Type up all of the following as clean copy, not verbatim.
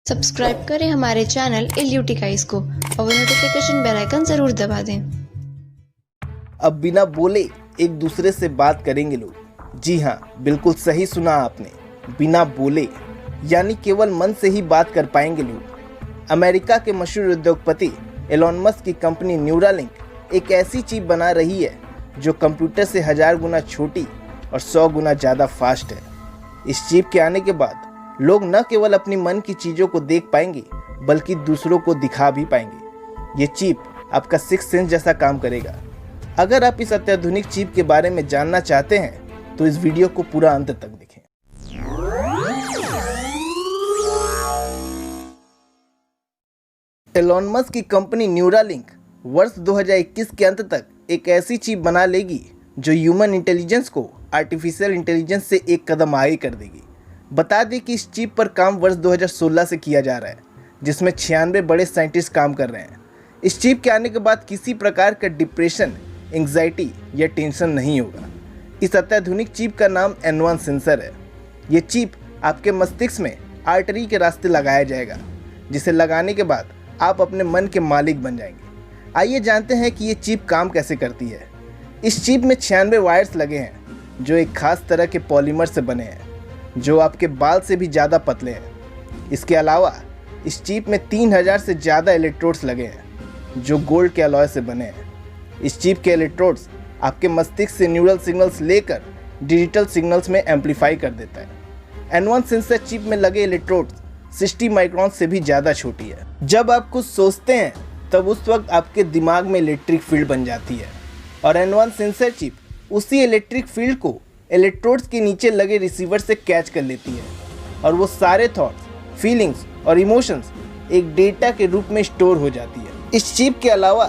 Subscribe करें हमारे channel LUT guys को और नोटिफिकेशन बेल आइकन जरूर दबा दें। अब बिना बोले एक दूसरे से बात करेंगे लोग। जी हाँ, बिल्कुल सही सुना आपने, बिना बोले, यानी केवल मन से ही बात कर पाएंगे लोग। अमेरिका के मशहूर उद्योगपति एलोन मस्क की कंपनी न्यूरालिंक एक ऐसी चीप बना रही है जो कंप्यूटर से 1000 गुना छोटी और 100 गुना ज़्यादा फास्ट है। इस चीप के आने के बाद लोग न केवल अपनी मन की चीज़ों को देख पाएंगे बल्कि दूसरों को दिखा भी पाएंगे। ये चिप आपका सिक्स सेंस जैसा काम करेगा। अगर आप इस अत्याधुनिक चिप के बारे में जानना चाहते हैं तो इस वीडियो को पूरा अंत तक देखें। एलोन मस्क की कंपनी न्यूरालिंक वर्ष 2021 के अंत तक एक ऐसी चिप बना लेगी जो ह्यूमन इंटेलिजेंस को आर्टिफिशियल इंटेलिजेंस से एक कदम आगे कर देगी। बता दें कि इस चिप पर काम वर्ष 2016 से किया जा रहा है, जिसमें 96 बड़े साइंटिस्ट काम कर रहे हैं। इस चिप के आने के बाद किसी प्रकार का डिप्रेशन, एंग्जाइटी या टेंशन नहीं होगा। इस अत्याधुनिक चिप का नाम N1 सेंसर है। ये चिप आपके मस्तिष्क में आर्टरी के रास्ते लगाया जाएगा, जिसे लगाने के बाद आप अपने मन के मालिक बन जाएंगे। आइए जानते हैं कि ये चिप काम कैसे करती है। इस चिप में 96 वायर्स लगे हैं जो एक खास तरह के पॉलीमर से बने हैं जो आपके बाल से भी ज़्यादा पतले हैं। इसके अलावा इस चिप में 3000 से ज़्यादा इलेक्ट्रोड्स लगे हैं जो गोल्ड के अलॉय से बने हैं। इस चिप के इलेक्ट्रोड्स आपके मस्तिष्क से न्यूरल सिग्नल्स लेकर डिजिटल सिग्नल्स में एम्पलीफाई कर देता है। N1 सेंसर चिप में लगे इलेक्ट्रोड्स 60 माइक्रोन से भी ज़्यादा छोटी है। जब आप कुछ सोचते हैं तब उस वक्त आपके दिमाग में इलेक्ट्रिक फील्ड बन जाती है और N1 सेंसर चिप उसी इलेक्ट्रिक फील्ड को इलेक्ट्रोड्स के नीचे लगे रिसीवर से कैच कर लेती है और वो सारे थॉट्स, फीलिंग्स और इमोशंस एक डेटा के रूप में स्टोर हो जाती है। इस चिप के अलावा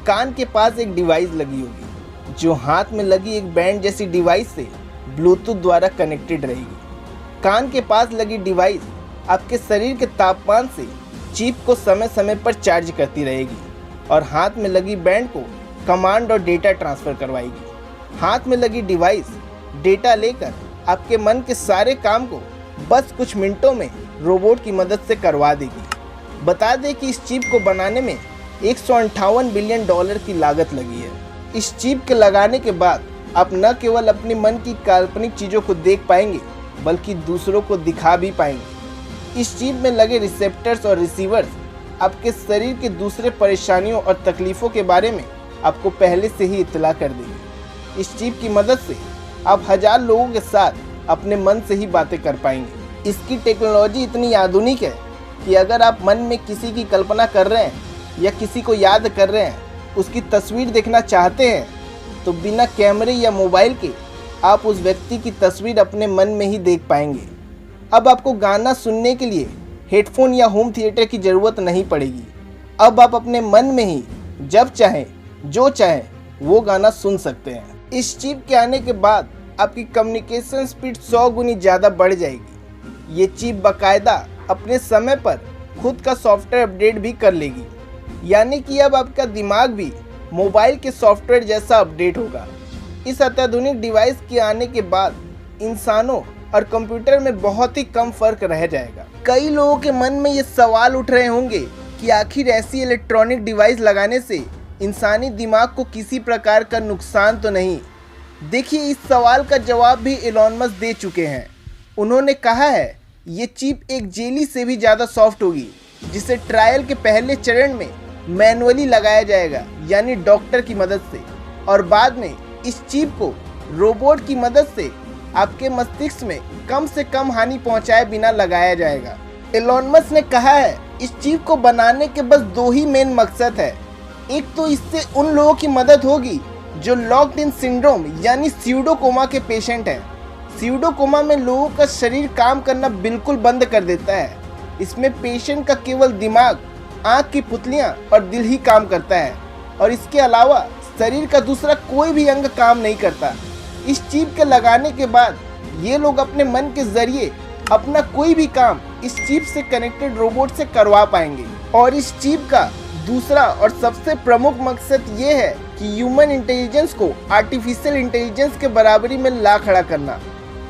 कान के पास एक डिवाइस लगी होगी जो हाथ में लगी एक बैंड जैसी डिवाइस से ब्लूटूथ द्वारा कनेक्टेड रहेगी। कान के पास लगी डिवाइस आपके शरीर के तापमान से चिप को समय समय पर चार्ज करती रहेगी और हाथ में लगी बैंड को कमांड और डेटा ट्रांसफ़र करवाएगी। हाथ में लगी डिवाइस डेटा लेकर आपके मन के सारे काम को बस कुछ मिनटों में रोबोट की मदद से करवा देगी। बता दें कि इस चिप को बनाने में $158 बिलियन की लागत लगी है। इस चिप के लगाने के बाद आप न केवल अपने मन की काल्पनिक चीज़ों को देख पाएंगे बल्कि दूसरों को दिखा भी पाएंगे। इस चिप में लगे रिसेप्टर्स और रिसीवर्स आपके शरीर के दूसरे परेशानियों और तकलीफ़ों के बारे में आपको पहले से ही इत्तला कर देगी। इस चिप की मदद से आप 1000 लोगों के साथ अपने मन से ही बातें कर पाएंगे। इसकी टेक्नोलॉजी इतनी आधुनिक है कि अगर आप मन में किसी की कल्पना कर रहे हैं या किसी को याद कर रहे हैं, उसकी तस्वीर देखना चाहते हैं तो बिना कैमरे या मोबाइल के आप उस व्यक्ति की तस्वीर अपने मन में ही देख पाएंगे। अब आपको गाना सुनने के लिए हेडफोन या होम थिएटर की ज़रूरत नहीं पड़ेगी। अब आप अपने मन में ही जब चाहें जो चाहें वो गाना सुन सकते हैं। इस चिप के आने के बाद आपकी कम्युनिकेशन स्पीड 100 गुनी ज़्यादा बढ़ जाएगी। ये चिप बाकायदा अपने समय पर खुद का सॉफ्टवेयर अपडेट भी कर लेगी, यानी कि अब आपका दिमाग भी मोबाइल के सॉफ्टवेयर जैसा अपडेट होगा। इस अत्याधुनिक डिवाइस के आने के बाद इंसानों और कंप्यूटर में बहुत ही कम फर्क रह जाएगा। कई लोगों के मन में ये सवाल उठ रहे होंगे कि आखिर ऐसी इलेक्ट्रॉनिक डिवाइस लगाने से इंसानी दिमाग को किसी प्रकार का नुकसान तो नहीं। देखिए, इस सवाल का जवाब भी एलोन मस्क दे चुके हैं। उन्होंने कहा है ये चिप एक जेली से भी ज़्यादा सॉफ्ट होगी, जिसे ट्रायल के पहले चरण में मैनुअली लगाया जाएगा, यानी डॉक्टर की मदद से, और बाद में इस चिप को रोबोट की मदद से आपके मस्तिष्क में से कम हानि पहुंचाए बिना लगाया जाएगा। एलोन मस्क ने कहा है इस चिप को बनाने के बस 2 ही मेन मकसद है। एक तो इससे उन लोगों की मदद होगी जो लॉक्ड इन सिंड्रोम यानी स्यूडोकोमा के पेशेंट हैं। स्यूडोकोमा में लोगों का शरीर काम करना बिल्कुल बंद कर देता है। इसमें पेशेंट का केवल दिमाग, आँख की पुतलियाँ और दिल ही काम करता है और इसके अलावा शरीर का दूसरा कोई भी अंग काम नहीं करता। इस चिप के लगाने के बाद ये लोग अपने मन के जरिए अपना कोई भी काम इस चिप से कनेक्टेड रोबोट से करवा पाएंगे। और इस चिप का दूसरा और सबसे प्रमुख मकसद ये है कि ह्यूमन इंटेलिजेंस को आर्टिफिशियल इंटेलिजेंस के बराबरी में ला खड़ा करना।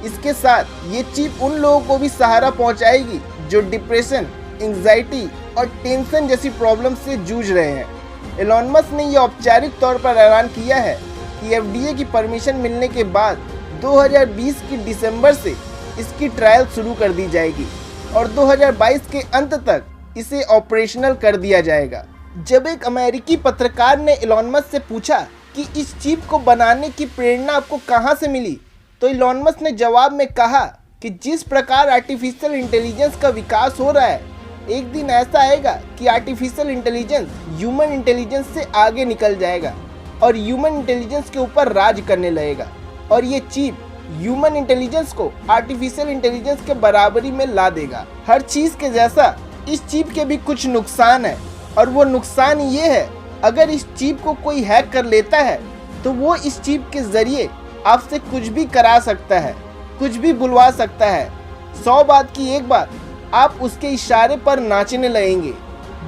इसके साथ ये चिप उन लोगों को भी सहारा पहुंचाएगी जो डिप्रेशन, एंजाइटी और टेंशन जैसी प्रॉब्लम से जूझ रहे हैं। एलन मस्क ने यह औपचारिक तौर पर ऐलान किया है कि एफडीए की परमिशन मिलने के बाद 2020 की दिसंबर से इसकी ट्रायल शुरू कर दी जाएगी और 2022 के अंत तक इसे ऑपरेशनल कर दिया जाएगा। जब एक अमेरिकी पत्रकार ने एलन मस्क से पूछा कि इस चिप को बनाने की प्रेरणा आपको कहां से मिली, तो एलन मस्क ने जवाब में कहा कि जिस प्रकार आर्टिफिशियल इंटेलिजेंस का विकास हो रहा है, एक दिन ऐसा आएगा कि आर्टिफिशियल इंटेलिजेंस ह्यूमन इंटेलिजेंस से आगे निकल जाएगा और ह्यूमन इंटेलिजेंस के ऊपर राज करने लगेगा और ये चिप ह्यूमन इंटेलिजेंस को आर्टिफिशियल इंटेलिजेंस के बराबरी में ला देगा। हर चीज़ के जैसा इस चिप के भी कुछ नुकसान है और वो नुकसान ये है, अगर इस चिप को कोई हैक कर लेता है तो वो इस चिप के जरिए आपसे कुछ भी करा सकता है, कुछ भी बुलवा सकता है। 100 बात की एक बात, आप उसके इशारे पर नाचने लगेंगे।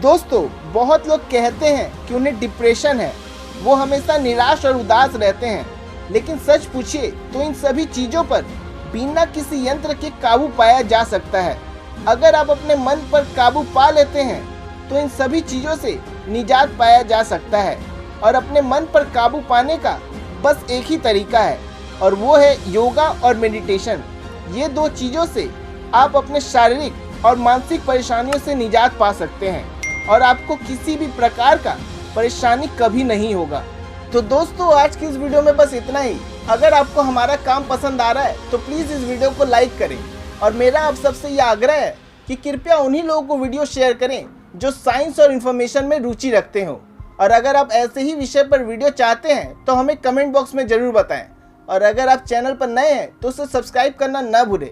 दोस्तों, बहुत लोग कहते हैं कि उन्हें डिप्रेशन है, वो हमेशा निराश और उदास रहते हैं, लेकिन सच पूछिए तो इन सभी चीज़ों पर बिना किसी यंत्र के काबू पाया जा सकता है। अगर आप अपने मन पर काबू पा लेते हैं तो इन सभी चीज़ों से निजात पाया जा सकता है और अपने मन पर काबू पाने का बस एक ही तरीका है और वो है योगा और मेडिटेशन। ये दो चीज़ों से आप अपने शारीरिक और मानसिक परेशानियों से निजात पा सकते हैं और आपको किसी भी प्रकार का परेशानी कभी नहीं होगा। तो दोस्तों, आज की इस वीडियो में बस इतना ही। अगर आपको हमारा काम पसंद आ रहा है तो प्लीज़ इस वीडियो को लाइक करें और मेरा आप सबसे यह आग्रह है कि कृपया उन्हीं लोगों को वीडियो शेयर करें जो साइंस और इन्फॉर्मेशन में रुचि रखते हो। और अगर आप ऐसे ही विषय पर वीडियो चाहते हैं तो हमें कमेंट बॉक्स में ज़रूर बताएं और अगर आप चैनल पर नए हैं तो उसे सब्सक्राइब करना ना भूलें।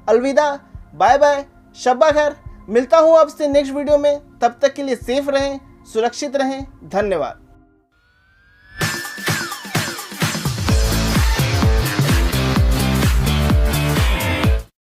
अलविदा, बाय बाय, शब्बा खैर। मिलता हूँ आपसे नेक्स्ट वीडियो में, तब तक के लिए सेफ रहें, सुरक्षित रहें। धन्यवाद।